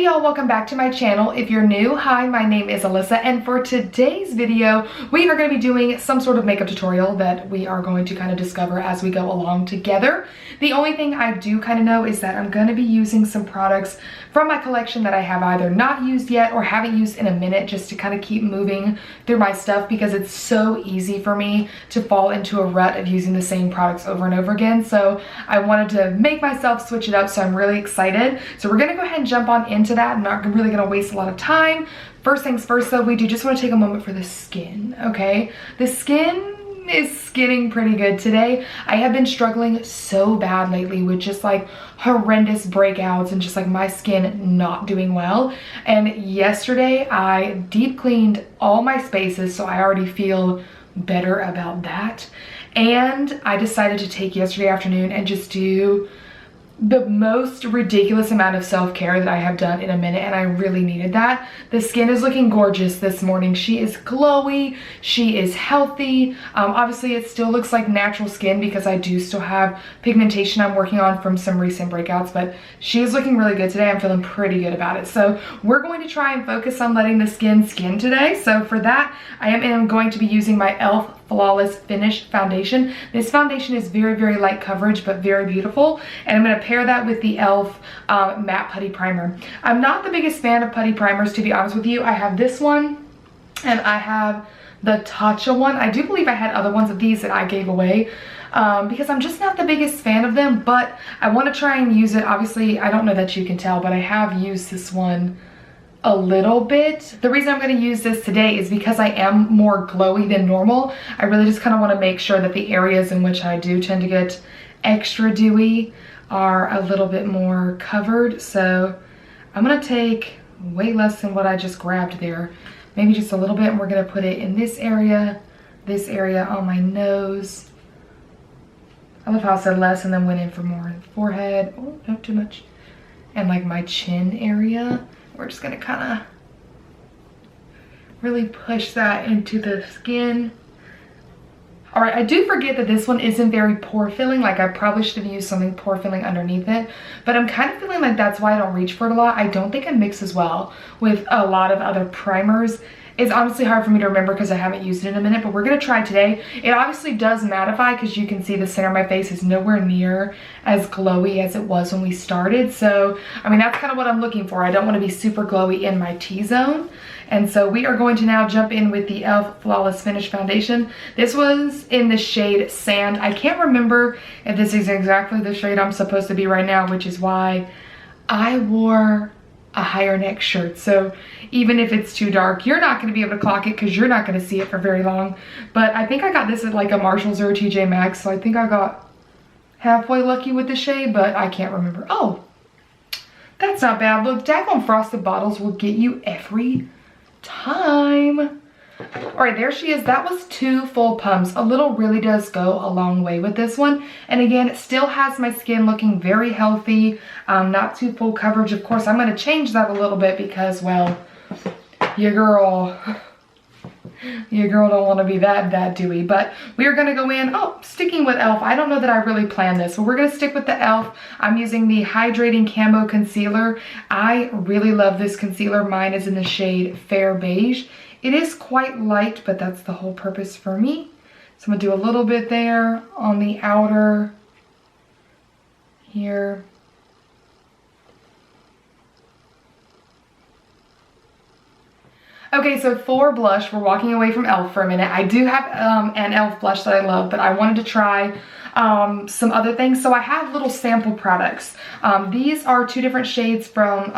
y'all, welcome back to my channel. If you're new, hi, my name is Alyssa, and for today's video we are going to be doing some sort of makeup tutorial that we are going to kind of discover as we go along together. The only thing I do kind of know is that I'm going to be using some products from my collection that I have either not used yet or haven't used in a minute, just to kind of keep moving through my stuff, because it's so easy for me to fall into a rut of using the same products over and over again. So I wanted to make myself switch it up, so I'm really excited. So we're going to go ahead and jump on into that. I'm not really going to waste a lot of time. First things first though, we do just want to take a moment for the skin, okay? The skin is skinning pretty good today. I have been struggling so bad lately with just like horrendous breakouts and just like my skin not doing well. And yesterday I deep cleaned all my spaces, so I already feel better about that. And I decided to take yesterday afternoon and just do the most ridiculous amount of self-care that I have done in a minute, and I really needed that. The skin is looking gorgeous this morning. She is glowy, she is healthy. Obviously it still looks like natural skin because I do still have pigmentation I'm working on from some recent breakouts, but she is looking really good today. I'm feeling pretty good about it. So we're going to try and focus on letting the skin today. So for that, I am going to be using my e.l.f. Flawless Finish foundation. This foundation is very light coverage but very beautiful, and I'm going to pair that with the e.l.f. Matte Putty Primer. I'm not the biggest fan of putty primers, to be honest with you. I have this one and I have the Tatcha one. I do believe I had other ones of these that I gave away because I'm just not the biggest fan of them, but I want to try and use it. Obviously I don't know that you can tell, but I have used this one a little bit. The reason I'm going to use this today is because I am more glowy than normal. I really just kind of want to make sure that the areas in which I do tend to get extra dewy are a little bit more covered. So I'm going to take way less than what I just grabbed there, maybe just a little bit, and we're going to put it in this area on my nose. I love how I said less and then went in for more. Forehead, oh, not too much, and like my chin area. We're just gonna kind of really push that into the skin. All right, I do forget that this one isn't very pore filling. Like I probably should have used something pore filling underneath it, but I'm kind of feeling like that's why I don't reach for it a lot. I don't think it mixes well with a lot of other primers. It's honestly hard for me to remember because I haven't used it in a minute, but we're gonna try today. It obviously does mattify because you can see the center of my face is nowhere near as glowy as it was when we started. So, I mean, that's kind of what I'm looking for. I don't want to be super glowy in my T-zone. And so we are going to now jump in with the e.l.f. Flawless Finish foundation. This was in the shade Sand. I can't remember if this is exactly the shade I'm supposed to be right now, which is why I wore a higher neck shirt. So even if it's too dark, you're not going to be able to clock it because you're not going to see it for very long. But I think I got this at like a Marshalls or a TJ Maxx, so I think I got halfway lucky with the shade, but I can't remember. Oh, that's not bad. Look, daggone frosted bottles will get you every time. All right, there she is. That was 2 full pumps. A little really does go a long way with this one. And again, it still has my skin looking very healthy, not too full coverage. Of course, I'm going to change that a little bit because, well, your girl don't want to be that dewy. But we are going to go in, sticking with e.l.f. I don't know that I really planned this, but we're going to stick with the e.l.f. I'm using the Hydrating Camo Concealer. I really love this concealer. Mine is in the shade Fair Beige. It is quite light, but that's the whole purpose for me. So I'm gonna do a little bit there on the outer here. Okay, so for blush, we're walking away from e.l.f. for a minute. I do have an e.l.f. blush that I love, but I wanted to try some other things. So I have little sample products. These are 2 different shades from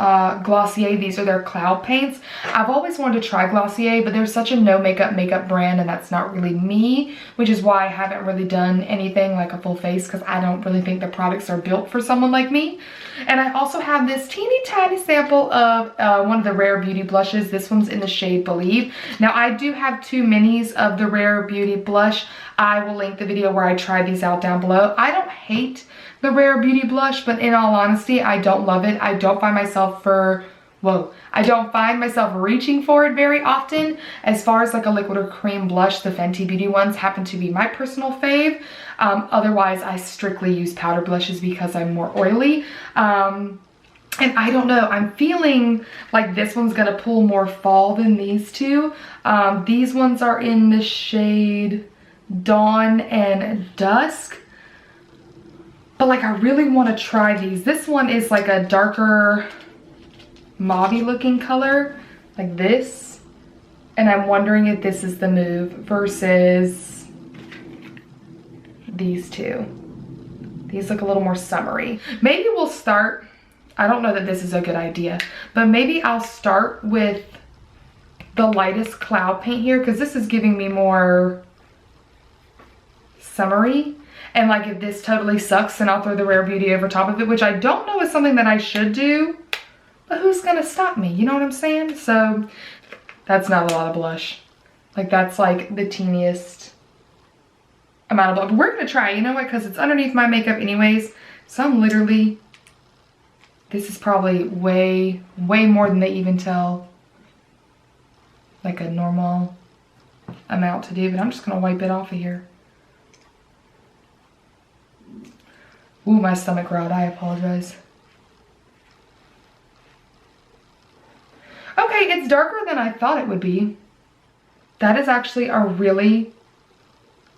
Glossier. These are their cloud paints. I've always wanted to try Glossier, but they're such a no makeup brand, and that's not really me, which is why I haven't really done anything like a full face, because I don't really think the products are built for someone like me. And I also have this teeny tiny sample of one of the Rare Beauty blushes. This one's in the shade Believe. Now I do have 2 minis of the Rare Beauty blush. I will link the video where I tried these out down below. I don't hate the Rare Beauty blush, but in all honesty, I don't love it. I don't find myself reaching for it very often. As far as like a liquid or cream blush, the Fenty Beauty ones happen to be my personal fave. Otherwise, I strictly use powder blushes because I'm more oily. And I don't know, I'm feeling like this one's gonna pull more fall than these two. These ones are in the shade Dawn and Dusk. But like I really wanna try these. This one is like a darker mauve-y looking color, like this. And I'm wondering if this is the move versus these two. These look a little more summery. Maybe we'll start, I don't know that this is a good idea, but maybe I'll start with the lightest cloud paint here because this is giving me more summery. And like if this totally sucks, then I'll throw the Rare Beauty over top of it, which I don't know is something that I should do, but who's gonna stop me? You know what I'm saying? So that's not a lot of blush. Like that's like the teeniest amount of blush. But we're gonna try, you know what? Because it's underneath my makeup anyways. So I'm literally, this is probably way, way more than they even tell like a normal amount to do, but I'm just gonna wipe it off of here. Ooh, my stomach growled, I apologize. Okay, it's darker than I thought it would be. That is actually a really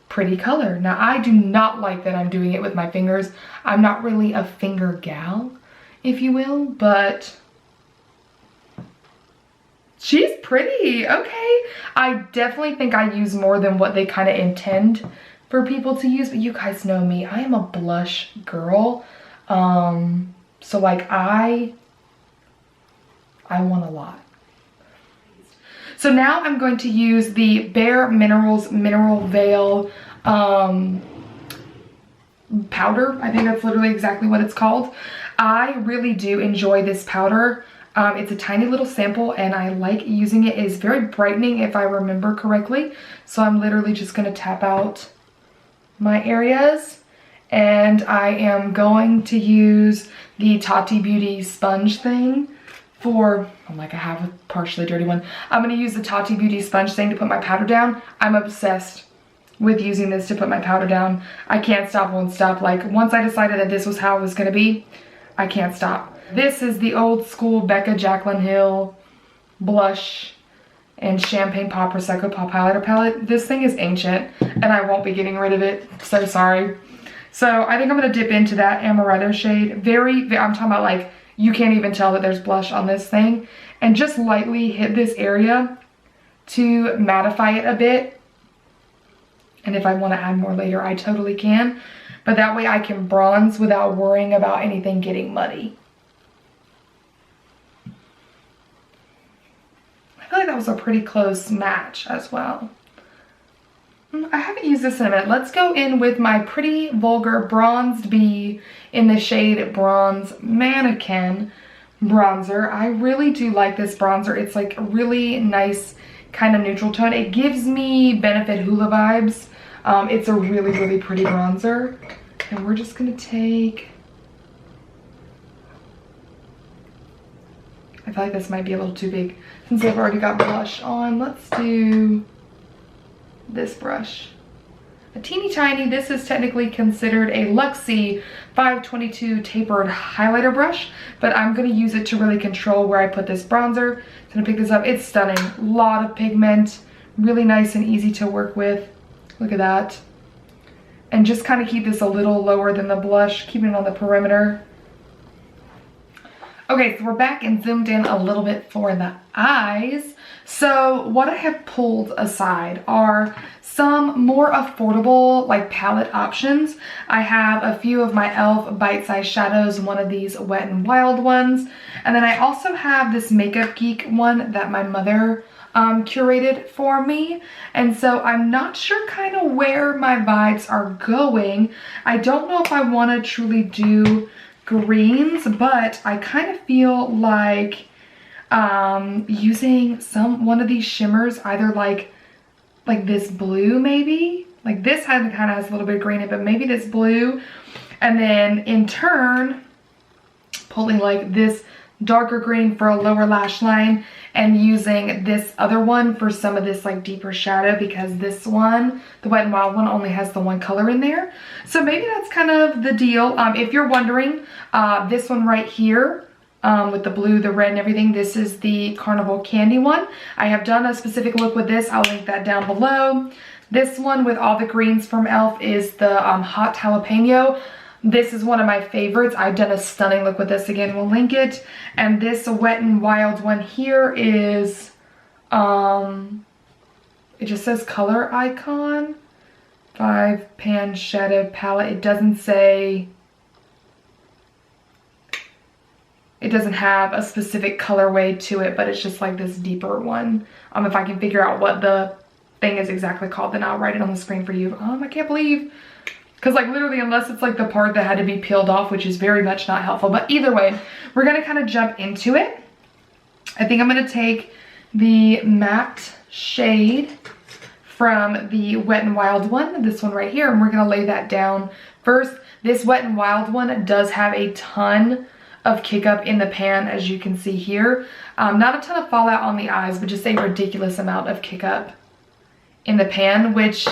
pretty color. Now, I do not like that I'm doing it with my fingers. I'm not really a finger gal, if you will, but she's pretty. Okay, I definitely think I use more than what they kind of intend for people to use, but you guys know me. I am a blush girl. So like I want a lot. So now I'm going to use the bareMinerals Mineral Veil powder. I think that's literally exactly what it's called. I really do enjoy this powder. It's a tiny little sample and I like using it. It is very brightening if I remember correctly. So I'm literally just gonna tap out my areas, and I am going to use the Tati Beauty sponge thing for, oh like I have a partially dirty one. I'm gonna use the Tati Beauty sponge thing to put my powder down. I'm obsessed with using this to put my powder down. I can't stop, won't stop. Like once I decided that this was how it was gonna be, I can't stop. This is the old school Becca Jaclyn Hill blush and Champagne Pop Prosecco Pop highlighter palette. This thing is ancient and I won't be getting rid of it. So sorry. So I think I'm gonna dip into that Amaretto shade. I'm talking about like, you can't even tell that there's blush on this thing. And just lightly hit this area to mattify it a bit. And if I wanna add more later, I totally can. But that way I can bronze without worrying about anything getting muddy. I feel like that was a pretty close match as well. I haven't used this in a minute. Let's go in with my Pretty Vulgar Bronzed Bee in the shade Bronze Mannikin bronzer. I really do like this bronzer. It's like a really nice kind of neutral tone. It gives me Benefit Hula vibes. It's a really, really pretty bronzer. And we're just gonna take, I feel like this might be a little too big since I've already got blush on. Let's do this brush. A teeny tiny, this is technically considered a Luxie 522 tapered highlighter brush, but I'm gonna use it to really control where I put this bronzer. I'm gonna pick this up. It's stunning. A lot of pigment, really nice and easy to work with. Look at that. And just kind of keep this a little lower than the blush, keeping it on the perimeter. Okay, so we're back and zoomed in a little bit for the eyes. So what I have pulled aside are some more affordable like palette options. I have a few of my e.l.f. bite-sized shadows, one of these Wet n Wild ones. And then I also have this Makeup Geek one that my mother curated for me. And so I'm not sure kind of where my vibes are going. I don't know if I want to truly do greens, but I kind of feel like using one of these shimmers, either like this blue maybe, like this kind of has a little bit of green in it, but maybe this blue, and then in turn pulling like this darker green for a lower lash line and using this other one for some of this like deeper shadow, because this one, the Wet n Wild one, only has the one color in there. So maybe that's kind of the deal. If you're wondering, this one right here with the blue, the red, and everything. This is the Carnival Candy one. I have done a specific look with this. I'll link that down below. This one with all the greens from e.l.f. is the Hot Jalapeno. This is one of my favorites. I've done a stunning look with this. Again, we'll link it. And this Wet n Wild one here is, it just says Color Icon. 5 Pan Shadow Palette. It doesn't say, it doesn't have a specific colorway to it, but it's just like this deeper one. If I can figure out what the thing is exactly called, then I'll write it on the screen for you. I can't believe, because like literally, unless it's like the part that had to be peeled off, which is very much not helpful. But either way, we're gonna kind of jump into it. I think I'm gonna take the matte shade from the Wet n Wild one, this one right here, and we're gonna lay that down first. This Wet n Wild one does have a ton of kick up in the pan, as you can see here. Not a ton of fallout on the eyes, but just a ridiculous amount of kick up in the pan, which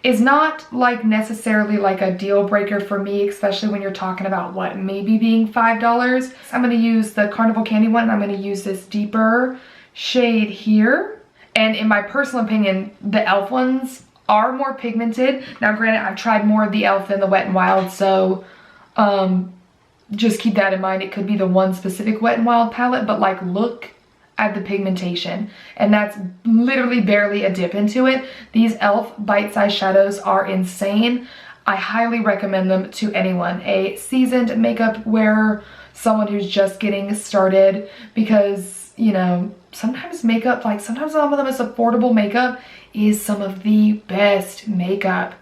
is not like necessarily like a deal breaker for me, especially when you're talking about what maybe being $5. I'm going to use the Carnival Candy one, and I'm going to use this deeper shade here. And in my personal opinion, the e.l.f. ones are more pigmented. Now granted, I've tried more of the e.l.f. than the Wet n Wild, so just keep that in mind. It could be the one specific Wet n Wild palette, but like look at the pigmentation, and that's literally barely a dip into it. These e.l.f. bite-sized shadows are insane. I highly recommend them to anyone, a seasoned makeup wearer, someone who's just getting started, because you know, sometimes makeup, like sometimes some of the most affordable makeup is some of the best makeup.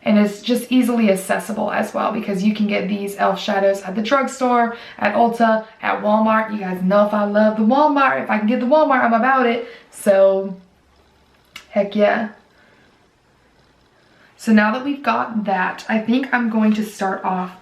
And it's just easily accessible as well, because you can get these e.l.f. shadows at the drugstore, at Ulta, at Walmart. You guys know if I love the Walmart. If I can get the Walmart, I'm about it. So, heck yeah. So now that we've got that, I think I'm going to start off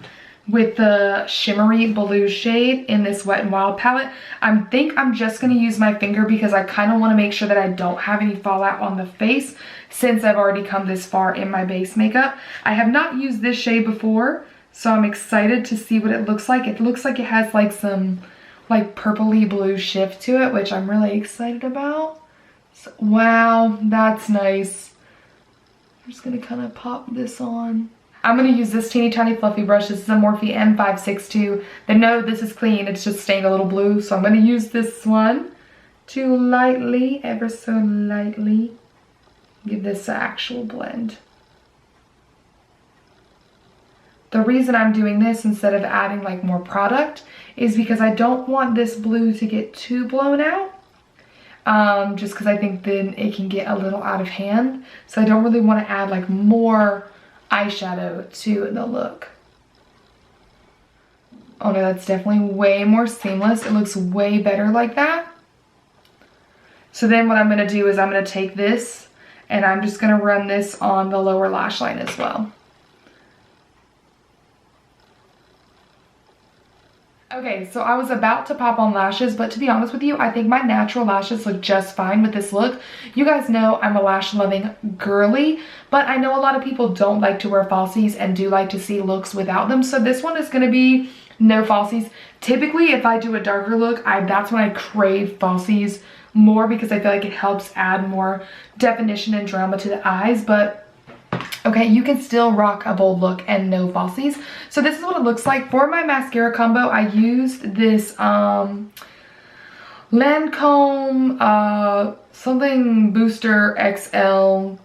with the shimmery blue shade in this Wet n Wild palette. I think I'm just going to use my finger, because I kind of want to make sure that I don't have any fallout on the face, since I've already come this far in my base makeup. I have not used this shade before, so I'm excited to see what it looks like. It looks like it has like some like purpley blue shift to it, which I'm really excited about. So, wow, that's nice. I'm just going to kind of pop this on. I'm going to use this teeny tiny fluffy brush. This is a Morphe M562. Then no, this is clean. It's just stained a little blue. So I'm going to use this one to lightly, ever so lightly, give this an actual blend. The reason I'm doing this instead of adding like more product is because I don't want this blue to get too blown out. Just because I think then it can get a little out of hand. So I don't really want to add like more eyeshadow to the look. Oh no, that's definitely way more seamless. It looks way better like that. So then what I'm going to do is I'm going to take this and I'm just going to run this on the lower lash line as well. Okay, so I was about to pop on lashes, but to be honest with you, I think my natural lashes look just fine with this look. You guys know I'm a lash loving girly, but I know a lot of people don't like to wear falsies and do like to see looks without them. So this one is going to be no falsies. Typically, if I do a darker look, that's when I crave falsies more, because I feel like it helps add more definition and drama to the eyes. But okay, you can still rock a bold look and no falsies. So this is what it looks like. For my mascara combo, I used this Lancome something Booster XL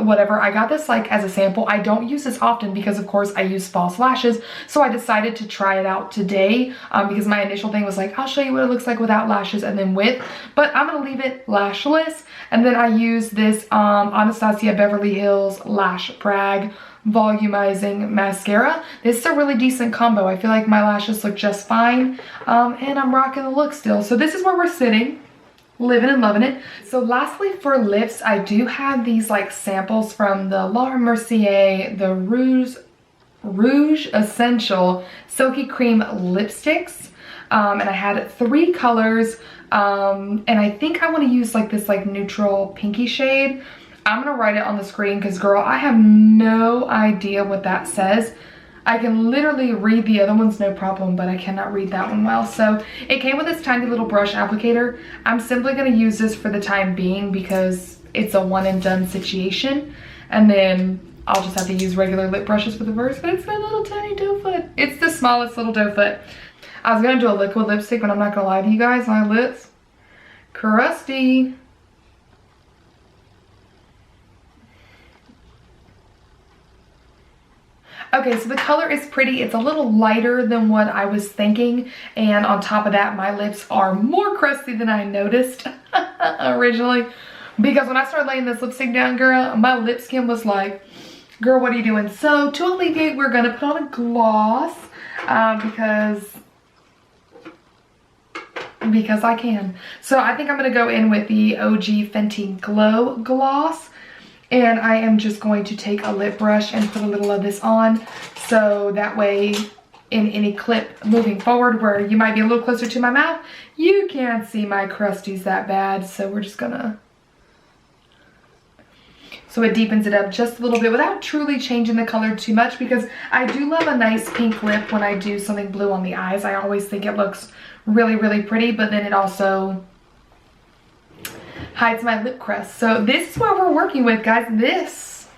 whatever. I got this like as a sample. I don't use this often because of course I use false lashes, so I decided to try it out today because my initial thing was like, I'll show you what it looks like without lashes and then with, but I'm gonna leave it lashless. And then I use this Anastasia Beverly Hills Lash Brag volumizing mascara. This is a really decent combo. I feel like my lashes look just fine, and I'm rocking the look still. So this is where we're sitting, living and loving it. So lastly, for lips, I do have these like samples from the Mercier, the Rouge Essential Silky Cream lipsticks, and I had 3 colors, and I think I want to use like this like neutral pinky shade. I'm gonna write it on the screen because girl, I have no idea what that says. I can literally read the other ones no problem, but I cannot read that one well. So it came with this tiny little brush applicator. I'm simply going to use this for the time being because it's a one and done situation. And then I'll just have to use regular lip brushes for the first, but it's my little tiny doe foot. It's the smallest little doe foot. I was going to do a liquid lipstick, but I'm not going to lie to you guys, my lips, crusty. Okay, so the color is pretty. It's a little lighter than what I was thinking. And on top of that, my lips are more crusty than I noticed originally. Because when I started laying this lipstick down, girl, my lip skin was like, girl, what are you doing? So to alleviate, we're gonna put on a gloss because I can. So I think I'm gonna go in with the OG Fenty Glow Gloss. And I am just going to take a lip brush and put a little of this on. So that way, in any clip moving forward where you might be a little closer to my mouth, you can't see my crusties that bad. So we're just gonna... So it deepens it up just a little bit without truly changing the color too much, because I do love a nice pink lip when I do something blue on the eyes. I always think it looks really, really pretty, but then it also hides my lip crust. So this is what we're working with, guys. This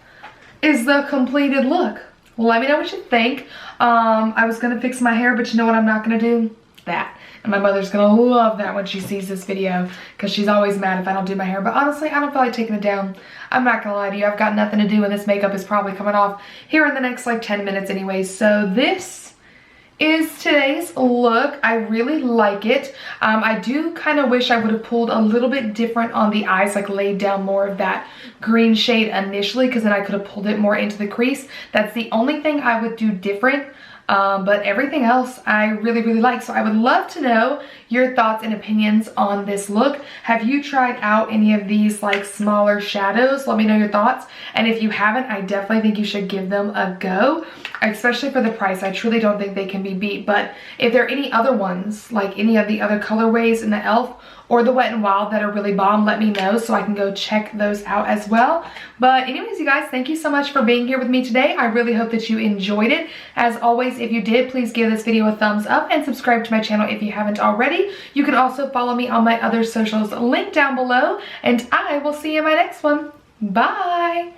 is the completed look. Let me know what you think. I was gonna fix my hair, but you know what I'm not gonna do? That. And my mother's gonna love that when she sees this video, because she's always mad if I don't do my hair. But honestly, I don't feel like taking it down. I'm not gonna lie to you, I've got nothing to do, and this makeup is probably coming off here in the next like 10 minutes anyways. So this is today's look. I really like it. I do kind of wish I would have pulled a little bit different on the eyes, like laid down more of that green shade initially, because then I could have pulled it more into the crease. That's the only thing I would do different. But everything else I really, really like. So I would love to know your thoughts and opinions on this look. Have you tried out any of these like smaller shadows? Let me know your thoughts. And if you haven't, I definitely think you should give them a go, especially for the price. I truly don't think they can be beat. But if there are any other ones, like any of the other colorways in the e.l.f. or the Wet n Wild that are really bomb, let me know so I can go check those out as well. But anyways, you guys, thank you so much for being here with me today. I really hope that you enjoyed it. As always, if you did, please give this video a thumbs up and subscribe to my channel if you haven't already. You can also follow me on my other socials linked down below, and I will see you in my next one. Bye!